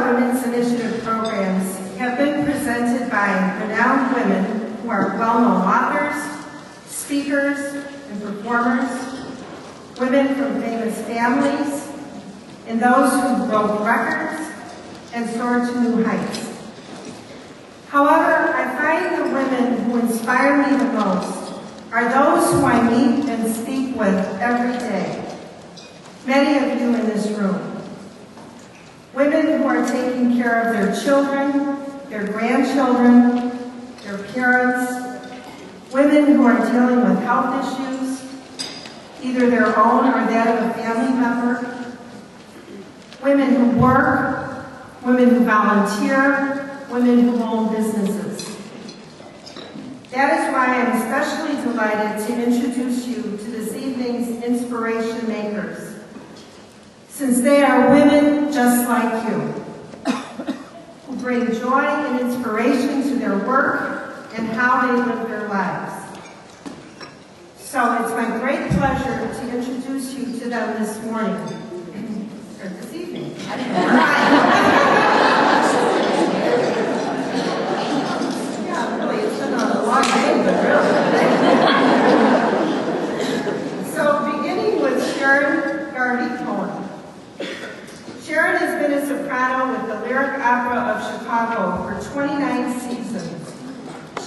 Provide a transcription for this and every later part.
our Women's Initiative programs have been presented by renowned women who are well-known authors, speakers, and performers, women from famous families, and those who broke records and soared to new heights. However, I find the women who inspire me the most are those who I meet and speak with every day. Many of you in this room. Women who are taking care of their children, their grandchildren, their parents, women who are dealing with health issues, either their own or that of a family member, women who work, women who volunteer, women who own businesses. That is why I'm especially delighted to introduce you to this evening's Inspiration Makers, since they are women just like you, who bring joy and inspiration to their work and how they live their lives. So it's my great pleasure to introduce you to them this morning, or this evening. I don't know. Yeah, really, it's been a long day, but really. So beginning with Sharon Garvey Cohen. Sharon has been a soprano with the Lyric Opera of Chicago for 29 seasons.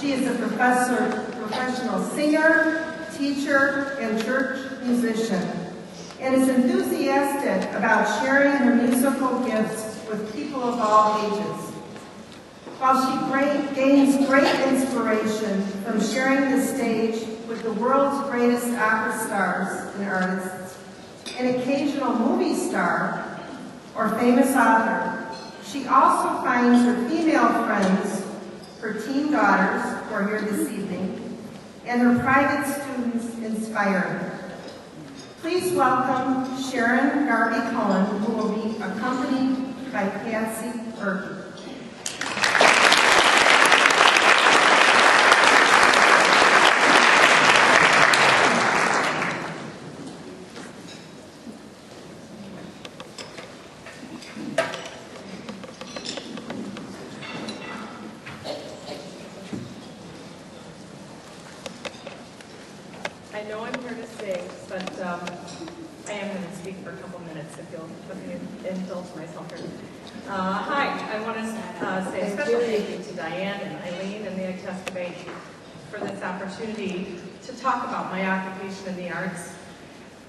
She is a professional singer, teacher, and church musician, and is enthusiastic about sharing her musical gifts with people of all ages. While she gains great inspiration from sharing the stage with the world's greatest opera stars and artists, an occasional movie star, or famous author, she also finds her female friends, her teen daughters, who are here this evening, and her private students inspiring. Please welcome Sharon Garvey Cohen, who will be accompanied by Patsy Erby. I know I'm here to sing, but I am going to speak for a couple minutes if you'll let me indulge myself here. Hi, I want to say a special thank you to Diane and Eileen and the Excavate for this opportunity to talk about my occupation in the arts.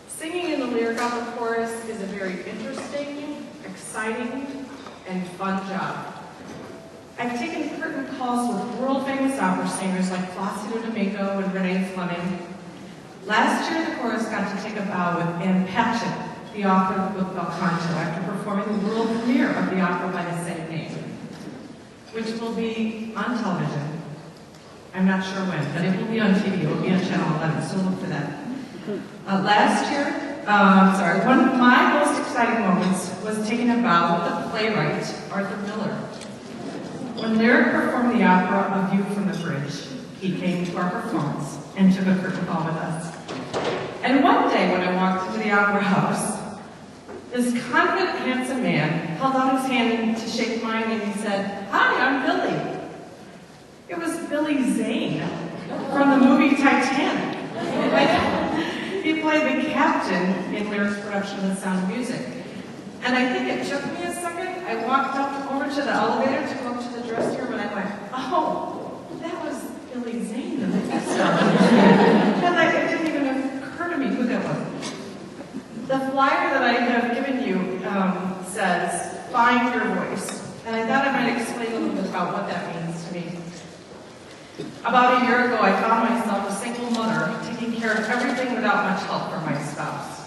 Singing in the Lyric Opera Chorus is a very interesting, exciting, and fun job. I've taken curtain calls with world-famous opera singers like Placido Domingo and Renee Fleming. Last year, the chorus got to take a bow with Anne Patchett, the author of the book Belcanto, after performing the world premiere of the opera by the same name, which will be on television. I'm not sure when, but it will be on TV. It will be on Channel 11, so look for that. One of my most exciting moments was taking a bow with the playwright, Arthur Miller. When Lyric performed the opera A View from the Bridge, he came to our performance and took a curtain call with us. And one day when I walked into the opera house, this confident, handsome man held out his hand to shake mine and he said, "Hi, I'm Billy." It was Billy Zane from the movie Titanic. He played the captain in Lyric's production of The Sound of Music. And I think it took me a second. I walked over to the elevator to go up to the dressing room and I went, "Oh, that was Billy Zane, the movie star." And it didn't even occur to me who that was. The flyer that I have given you says, "Find your voice." And I thought I might explain a little bit about what that means to me. About a year ago, I found myself a single mother taking care of everything without much help from my spouse.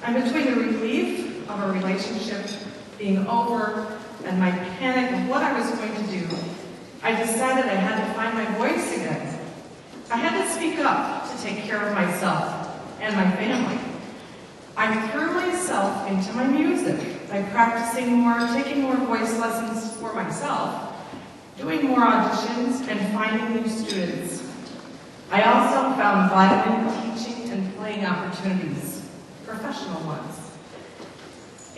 I'm between the relief of a relationship being over and my panic of what I was going to do. I decided I had to find my voice again. I had to speak up to take care of myself and my family. I threw myself into my music by practicing more, taking more voice lessons for myself, doing more auditions, and finding new students. I also found violin teaching and playing opportunities, professional ones.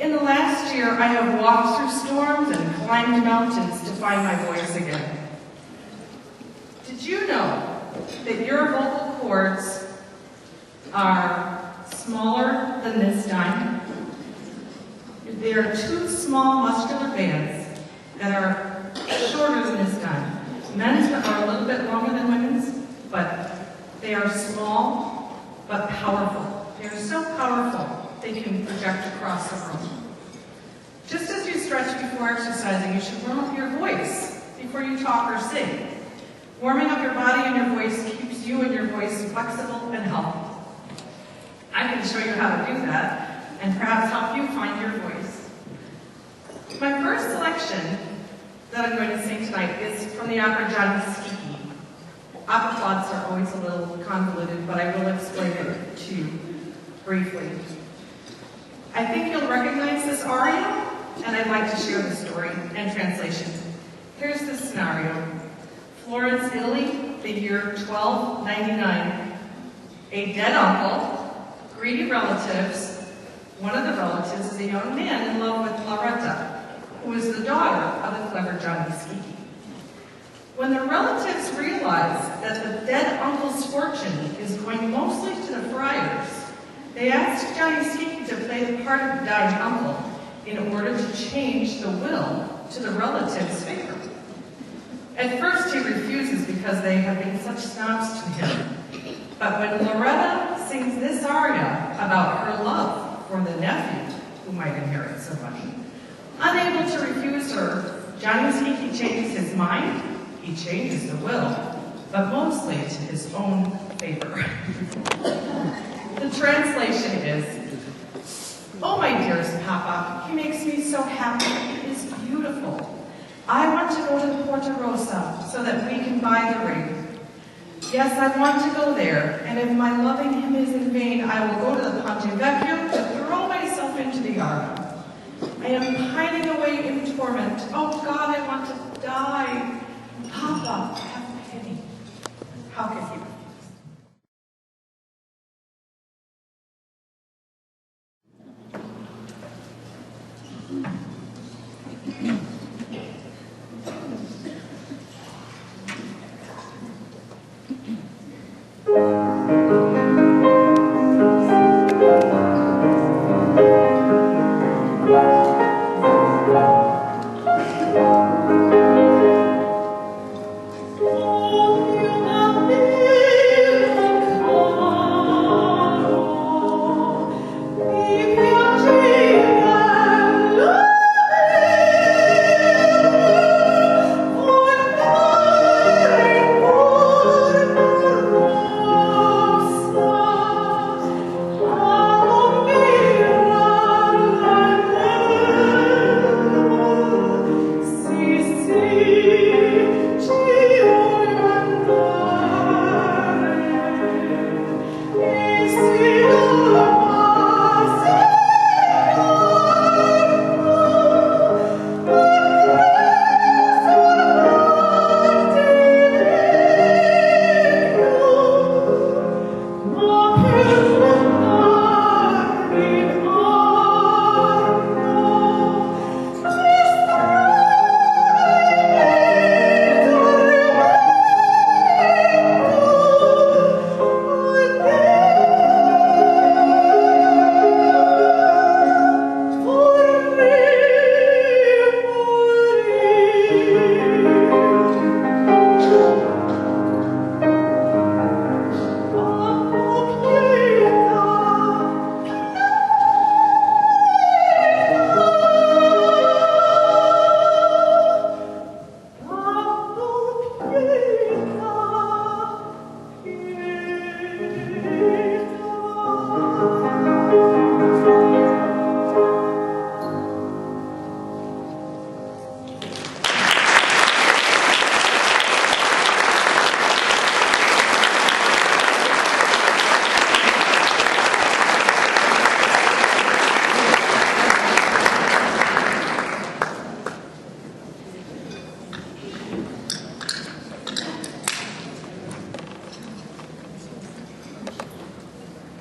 In the last year, I have walked through storms and climbed mountains to find my voice again. Did you know that your vocal cords are smaller than this dime? They are two small muscular bands that are shorter than this dime. Men's are a little bit longer than women's, but they are small but powerful. They are so powerful they can project across the room. Just as you stretch before exercising, you should warm up your voice before you talk or sing. Warming up your body and your voice keeps you and your voice flexible and healthy. I can show you how to do that and perhaps help you find your voice. My first selection that I'm going to sing tonight is from the opera Johnny Skiki. Opera plots are always a little convoluted, but I will explain it to you briefly. I think you'll recognize this aria, and I'd like to share the story and translation. Here's the scenario. Florence, Italy, the year 1299. A dead uncle, greedy relatives. One of the relatives is a young man in love with Loretta, who is the daughter of the clever Johnny Skiki. When the relatives realize that the dead uncle's fortune is going mostly to the friars, they ask Johnny Skiki to play the part of the dying uncle in order to change the will to the relatives' favor. At first he refuses because they have been such snobs to him. But when Loretta sings this aria about her love for the nephew, who might inherit some money, unable to refuse her, Johnny Skiki changes his mind, he changes the will, but mostly to his own favor. The translation is, "Oh, my dearest Papa, he makes me so happy. It is beautiful. I want to go to the Porta Rosa so that we can buy the ring. Yes, I want to go there, and if my loving him is in vain, I will go to the Ponte Vecchio to throw myself into the Arno. I am pining away in torment. Oh, God, I want to die. Papa, have pity." How could he refuse?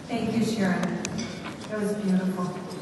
Thank you, Sharon. That was beautiful.